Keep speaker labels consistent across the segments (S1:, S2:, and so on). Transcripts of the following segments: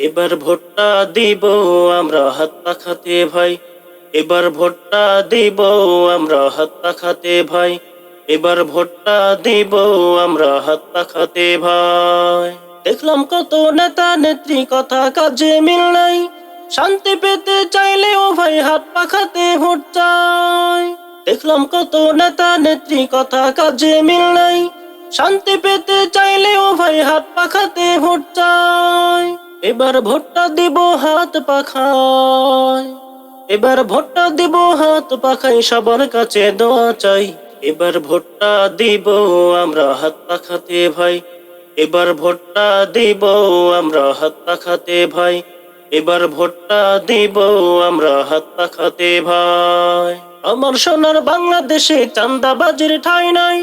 S1: এবার ভোটটা দিব আমরা হাত পাখাতে ভাই, এবার ভোটটা দিব আমরা হাত পাখাতে ভাই, এবার ভোটটা দিব আমরা হাত পাখাতে ভাই। দেখলাম কত নেতা নেত্রী কথা কাজে মিল নাই, শান্তি পেতে চাইলেও ভাই হাত পাখাতে ভোট চাই। দেখলাম কত নেতা নেত্রী কথা কাজে মিল নাই, শান্তি পেতে চাইলেও ভাই হাত পাখাতে ভোট চাই। এবার ভোটটা দিব হাত পাখায়, এবার ভোটটা দিব হাত পাখাই, সবার কাছে দোয়া চাই। এবার ভোটটা দিব আমরা হাত পাখাতে ভাই, এবার ভোটটা দিব আমরা হাত পাখাতে ভাই, এবার ভোটটা দিব আমরা হাত পাখাতে ভাই। আমার সোনার বাংলাদেশে চাঁদাবাজির ঠাঁই নাই,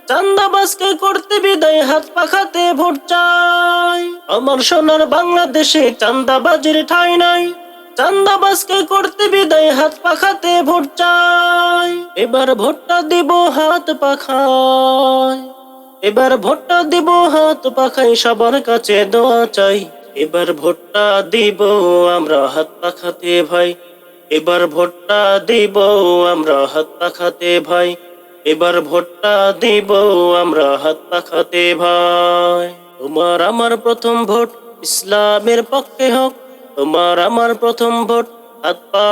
S1: চাঁদাবাজকে করতে বিদায় হাত পাখাতে ভোট চাই। আমার সোনার বাংলাদেশে চাঁদাবাজির ঠাঁই নাই, চাঁদাবাজকে করতে বিদায় হাত পাখাতে ভোট চাই। এবার ভোটটা দিব হাত পাখায়, এবার ভোটটা দিব হাত পাখাই, সবার কাছে দোয়া চাই। এবার ভোটটা দিব আমরা হাত পাখাতে ভাই, এবার ভোটটা দিব আমরা হাত পাখাতে ভাই, এবার ভোটটা দিব আমরা হাত পাখাতে ভাই। তোমার আমার প্রথম ভোট ইসলামের পক্ষে হোক, তোমার আমার প্রথম ভোট হাত পা